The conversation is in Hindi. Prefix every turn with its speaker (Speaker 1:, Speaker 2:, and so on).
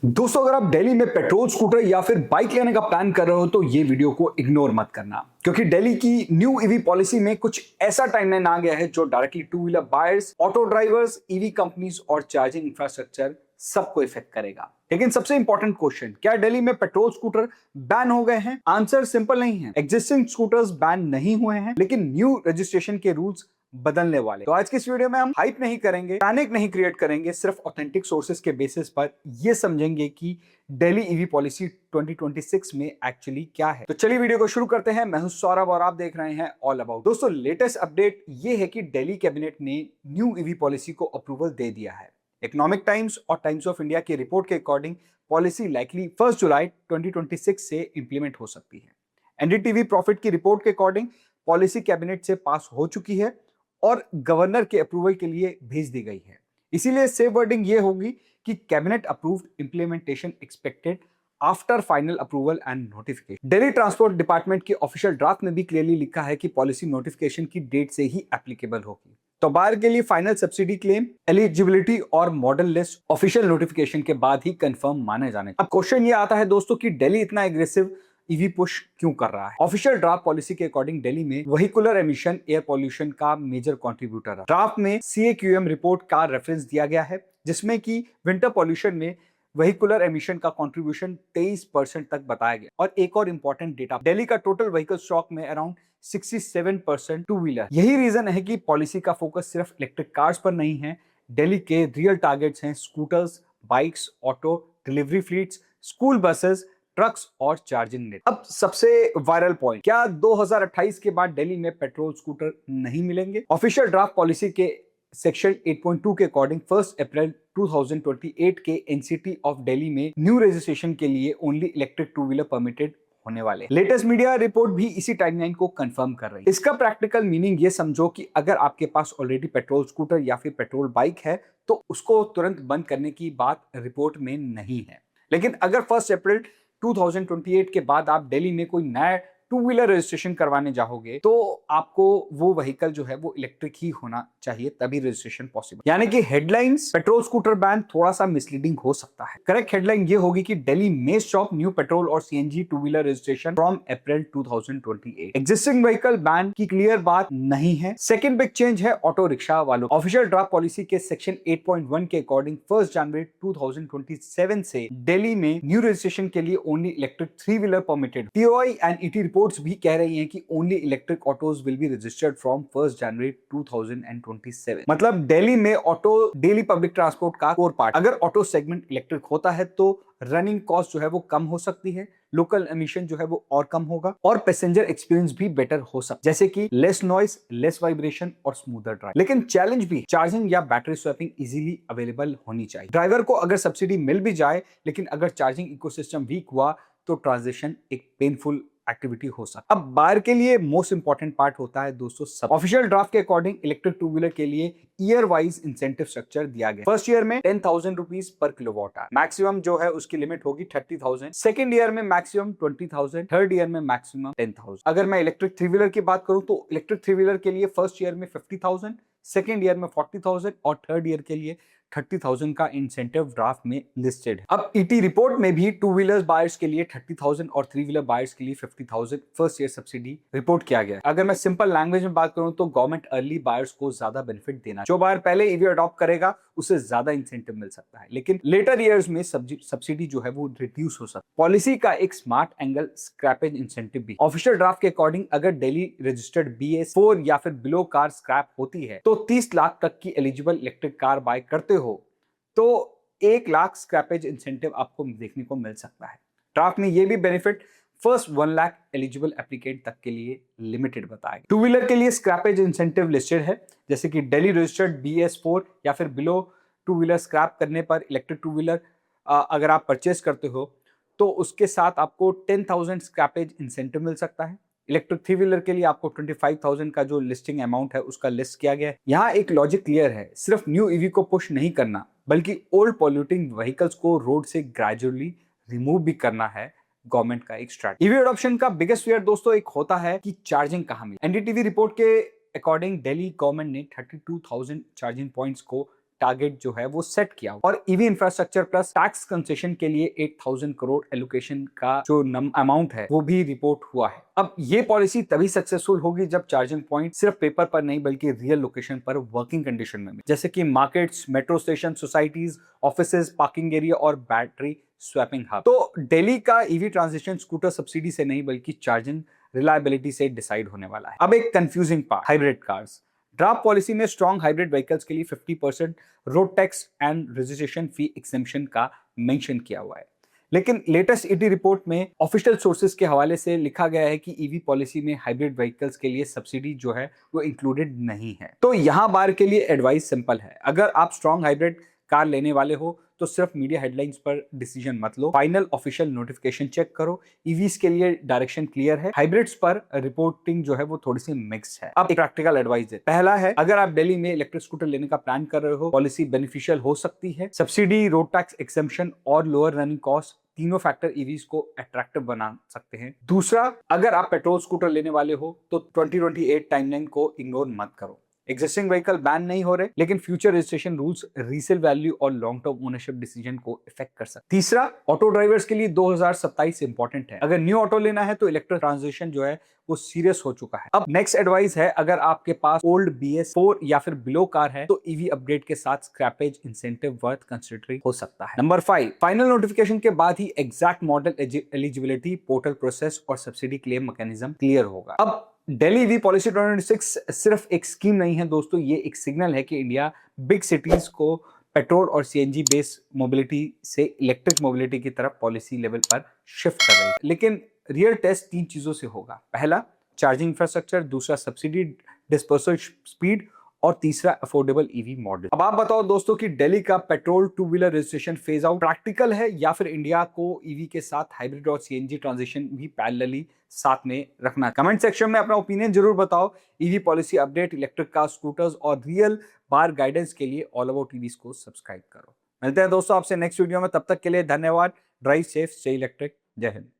Speaker 1: दोस्तों, अगर आप दिल्ली में पेट्रोल स्कूटर या फिर बाइक लेने का प्लान कर रहे हो तो ये वीडियो को इग्नोर मत करना, क्योंकि दिल्ली की न्यू ईवी पॉलिसी में कुछ ऐसा टाइमलाइन आ गया है जो directly two wheeler buyers, auto drivers, EV companies और चार्जिंग इंफ्रास्ट्रक्चर सबको इफेक्ट करेगा। लेकिन सबसे इंपॉर्टेंट क्वेश्चन, क्या दिल्ली में पेट्रोल स्कूटर बैन हो गए हैं? आंसर सिंपल नहीं है। एग्जिस्टिंग स्कूटर्स बैन नहीं हुए हैं, लेकिन न्यू रजिस्ट्रेशन के रूल्स बदलने वाले। तो आज की इस वीडियो में हम हाइप नहीं करेंगे, पैनिक नहीं क्रिएट करेंगे, सिर्फ ऑथेंटिक सोर्सेज के बेसिस पर ये समझेंगे कि दिल्ली ईवी पॉलिसी 2026 में एक्चुअली क्या है। तो चलिए वीडियो को शुरू करते हैं। मैं हूं सौरभ और आप देख रहे हैं ऑल अबाउट। दोस्तों, लेटेस्ट अपडेट ये है कि दिल्ली कैबिनेट ने न्यू ईवी पॉलिसी को अप्रूवल दे दिया है। इकोनॉमिक टाइम्स और टाइम्स ऑफ इंडिया की रिपोर्ट के अकॉर्डिंग पॉलिसी लाइकली 1 जुलाई 2026 से इंप्लीमेंट हो सकती है। एनडीटीवी प्रॉफिट की रिपोर्ट के अकॉर्डिंग पॉलिसी कैबिनेट से पास हो चुकी है और गवर्नर के अप्रूवल के लिए भेज दी गई है। इसीलिए सेफ वर्डिंग ये होगी कि cabinet approved, implementation expected after final approval and notification. Delhi transport department की ऑफिशियल ड्राफ्ट में भी क्लियरली लिखा है कि पॉलिसी नोटिफिकेशन की डेट से ही एप्लीकेबल होगी। तो बायर के लिए फाइनल सब्सिडी क्लेम, एलिजिबिलिटी और मॉडल लिस्ट ऑफिशियल नोटिफिकेशन के बाद ही कंफर्म माने जाने। अब क्वेश्चन ये आता है दोस्तों कि दिल्ली इतना एग्रेसिव ईवी पुश क्यों कर रहा है? ऑफिशियल ड्राफ्ट पॉलिसी के अकॉर्डिंग दिल्ली में व्हीकुलर एमिशन एयर पॉल्यूशन का मेजर कंट्रीब्यूटर है। ड्राफ्ट में सीएक्यूएम रिपोर्ट का रेफरेंस दिया गया है, जिसमें कि विंटर पॉल्यूशन में व्हीकुलर एमिशन का कंट्रीब्यूशन 23% तक बताया गया। और एक और इंपॉर्टेंट डेटा, दिल्ली का टोटल व्हीकल स्टॉक में अराउंड 67% टू व्हीलर। यही रीजन है कि पॉलिसी का फोकस सिर्फ इलेक्ट्रिक कार्स पर नहीं है। दिल्ली के रियल टारगेट्स हैं scooters, bikes, auto, delivery fleets, school buses, trucks और चार्जिंग नेट। अब सबसे वायरल पॉइंट, क्या 2028 के बाद दिल्ली में पेट्रोल स्कूटर नहीं मिलेंगे? ऑफिशियल ड्राफ्ट पॉलिसी के सेक्शन 8.2 के अकॉर्डिंग 1 अप्रैल 2028 के एनसीटी ऑफ दिल्ली में न्यू रजिस्ट्रेशन के लिए only electric two wheeler permitted होने वाले। लेटेस्ट मीडिया रिपोर्ट भी इसी टाइमलाइन को कंफर्म कर रही है। इसका प्रैक्टिकल मीनिंग ये समझो कि अगर आपके पास ऑलरेडी पेट्रोल स्कूटर या फिर पेट्रोल बाइक है तो उसको तुरंत बंद करने की बात रिपोर्ट में नहीं है। लेकिन अगर 1 अप्रैल 2028 के बाद आप दिल्ली में कोई नया टू व्हीलर रजिस्ट्रेशन करवाने जाओगे तो आपको वो व्हीकल जो है वो इलेक्ट्रिक ही होना चाहिए, तभी रजिस्ट्रेशन पॉसिबल। यानी कि हेडलाइंस पेट्रोल स्कूटर बैन थोड़ा सा मिसलीडिंग हो सकता है। करेक्ट हेडलाइन ये होगी कि दिल्ली में स्टॉप न्यू पेट्रोल और CNG two wheeler registration from April 2028। Existing vehicle ban की क्लियर बात नहीं है। सेकंड बिग चेंज है ऑटो रिक्शा वालों। ऑफिशियल ड्राफ्ट पॉलिसी के सेक्शन 8.1 के अकॉर्डिंग 1 जनवरी 2027 से दिल्ली में न्यू रजिस्ट्रेशन के लिए only electric 3 wheeler permitted. TOI and ET reports भी कह रही हैं कि only electric autos will be registered from 1 जनवरी 2027। मतलब दिल्ली में ऑटो डेली पब्लिक ट्रांसपोर्ट का कोर पार्ट। अगर ऑटो सेगमेंट इलेक्ट्रिक होता है तो रनिंग कॉस्ट जो है वो कम हो सकती है, लोकल एमिशन जो है वो और कम होगा और पैसेंजर एक्सपीरियंस भी बेटर हो सकता है, जैसे कि लेस नॉइस, लेस वाइब्रेशन और स्मूदर ड्राइव। लेकिन चैलेंज भी, चार्जिंग या बैटरी स्वैपिंग इजीली अवेलेबल होनी चाहिए। ड्राइवर को अगर सब्सिडी मिल भी जाए, लेकिन अगर चार्जिंग इकोसिस्टम वीक हुआ तो ट्रांजिशन एक पेनफुल एक्टिविटी हो सकता है। अब बायर के लिए मोस्ट इंपॉर्टेंट पार्ट होता है दोस्तों सब। ऑफिशियल ड्राफ्ट के अकॉर्डिंग इलेक्ट्रिक टू व्हीलर के लिए ईयर वाइज इंसेंटिव स्ट्रक्चर दिया गया। फर्स्ट ईयर में 10,000 rupees per kilowatt hour, maximum जो है उसकी लिमिट होगी 30,000। सेकंड ईयर में मैक्सिमम 20,000, थर्ड ईयर में मैक्सिमम 10,000। अगर मैं इलेक्ट्रिक थ्री व्हीलर की बात करूं तो इलेक्ट्रिक थ्री व्हीलर के लिए फर्स्ट ईयर में 50,000, सेकेंड ईयर में 40,000 और थर्ड ईयर के लिए 30,000 का इंसेंटिव ड्राफ्ट में लिस्टेड है। अब ईटी रिपोर्ट में भी टू व्हीलर बायर्स के लिए 30,000 और थ्री व्हीलर बायर्स के लिए 50,000 फर्स्ट ईयर सब्सिडी रिपोर्ट किया गया है। अगर मैं सिंपल लैंग्वेज में बात करूं तो गवर्नमेंट अर्ली बायर्स को ज्यादा बेनिफिट देना, जो बायर पहले ईवी अडॉप्ट करेगा उसे ज्यादा इंसेंटिव मिल सकता है, लेकिन लेटर ईयर्स में सब्सिडी जो है वो रिड्यूस हो सकता है। पॉलिसी का एक स्मार्ट एंगल स्क्रैपेज इंसेंटिव भी। ऑफिशियल ड्राफ्ट के अकॉर्डिंग अगर दिल्ली रजिस्टर्ड BS4 या फिर बिलो कार स्क्रैप होती है तो 30 लाख तक की एलिजिबल इलेक्ट्रिक कार बाय करते हो तो 1 लाख स्क्रैपेज इंसेंटिव आपको देखने को मिल सकता है। ड्राफ्ट में ये भी benefit first 1 lakh eligible applicant तक के लिए लिमिटेड बताया। टू व्हीलर के लिए स्क्रैपेज इंसेंटिव लिस्टेड है, जैसे कि दिल्ली रजिस्टर्ड BS4 या फिर बिलो टू व्हीलर स्क्रैप करने पर इलेक्ट्रिक टू व्हीलर अगर आप परचेस करते हो तो उसके साथ आपको 10,000 स्क्रैपेज इंसेंटिव मिल सकता है। इलेक्ट्रिक थ्री व्हीलर के लिए आपको 25,000 का जो लिस्टिंग अमाउंट है उसका लिस्ट किया गया है। यहाँ एक लॉजिक क्लियर है, सिर्फ न्यू ईवी को पुश नहीं करना बल्कि ओल्ड पॉल्यूटिंग व्हीकल्स को रोड से ग्रेजुअली रिमूव भी करना है गवर्नमेंट का एक स्ट्रैटेजी। ईवी अडॉप्शन का बिगेस्ट फियर दोस्तों एक होता है कि चार्जिंग कहां मिले। एनडीटीवी रिपोर्ट के अकॉर्डिंग दिल्ली गवर्नमेंट ने 32,000 चार्जिंग पॉइंट्स को टारगेट जो है वो सेट किया और EV infrastructure plus tax concession के लिए 8,000 करोड़ एलोकेशन का जो अमाउंट है वो भी रिपोर्ट हुआ है। अब ये पॉलिसी तभी सक्सेसफुल होगी जब चार्जिंग पॉइंट सिर्फ पेपर पर नहीं बल्कि रियल लोकेशन पर वर्किंग कंडीशन में, जैसे कि markets, metro station, societies, offices, parking area और बैटरी स्वैपिंग हब। तो दिल्ली का ईवी ट्रांजिशन स्कूटर सब्सिडी से नहीं बल्कि चार्जिंग रिलायबिलिटी से डिसाइड होने वाला है। अब एक confusing part, hybrid cars. Draft policy में स्ट्रॉन्ग हाइब्रिड व्हीकल्स के लिए 50% road tax and registration fee exemption का मेंशन किया हुआ है, लेकिन लेटेस्ट ईडी रिपोर्ट में ऑफिशियल सोर्सेज के हवाले से लिखा गया है कि ईवी पॉलिसी में हाइब्रिड व्हीकल्स के लिए सब्सिडी जो है वो इंक्लूडेड नहीं है। तो यहां बार के लिए एडवाइस सिंपल है, अगर आप स्ट्रॉन्ग हाइब्रिड कार लेने वाले हो तो सिर्फ मीडिया हेडलाइंस पर डिसीजन मत लो, फाइनल ऑफिशियल नोटिफिकेशन चेक करो। ईवीज के लिए डायरेक्शन क्लियर है, हाइब्रिड्स पर रिपोर्टिंग जो है वो थोड़ी सी मिक्स्ड है। अब एक प्रैक्टिकल एडवाइस है, पहला है अगर आप दिल्ली में इलेक्ट्रिक स्कूटर लेने का प्लान कर रहे हो, पॉलिसी बेनिफिशियल हो सकती है। सब्सिडी, रोड टैक्स एक्सेम्पशन और लोअर रनिंग कॉस्ट तीनों फैक्टर ईवीज को अट्रैक्टिव बना सकते हैं। दूसरा, अगर आप पेट्रोल स्कूटर लेने वाले हो तो 2028 टाइमलाइन को इग्नोर मत करो। एग्जिस्टिंग व्हीकल बैन नहीं हो रहे, लेकिन future registration rules resale value और लॉन्ग टर्म ओनरशिप डिसीजन को इफेक्ट कर सकते हैं। तीसरा, ऑटो ड्राइवर्स के लिए 2027 इंपॉर्टेंट है। अगर न्यू ऑटो लेना है तो इलेक्ट्रिक ट्रांजिशन जो है वो सीरियस हो चुका है। अब नेक्स्ट एडवाइस है, अगर आपके पास ओल्ड BS4 या फिर बिलो कार है तो ईवी अपग्रेड के साथ स्क्रैपेज इंसेंटिव वर्थ कंसिडरिंग हो सकता है। नंबर 5, फाइनल नोटिफिकेशन के बाद ही exact model eligibility, portal process और सब्सिडी क्लेम मैकेनिज्म क्लियर होगा। अब दिल्ली ईवी पॉलिसी 2026 सिर्फ एक स्कीम नहीं है दोस्तों, ये एक सिग्नल है कि इंडिया बिग सिटीज को पेट्रोल और CNG बेस्ड मोबिलिटी से इलेक्ट्रिक मोबिलिटी की तरफ पॉलिसी लेवल पर शिफ्ट कर रही है। लेकिन रियल टेस्ट 3 चीजों से होगा, पहला चार्जिंग इंफ्रास्ट्रक्चर, दूसरा सब्सिडी डिस्पर्सल स्पीड और तीसरा अफोर्डेबल ईवी मॉडल। अब आप बताओ दोस्तों कि दिल्ली का petrol 2 wheeler registration phase out practical है या फिर इंडिया को ईवी के साथ हाइब्रिड और CNG ट्रांजिशन भी पैरेलली साथ में रखना। कमेंट सेक्शन में अपना ओपिनियन जरूर बताओ। EV policy update, electric car, scooters और रियल बार गाइडेंस के लिए ऑल अबाउट ईवीज को सब्सक्राइब करो। मिलते हैं दोस्तों आपसे नेक्स्ट वीडियो में, तब तक के लिए धन्यवाद। Drive safe, stay electric. जय हिंद।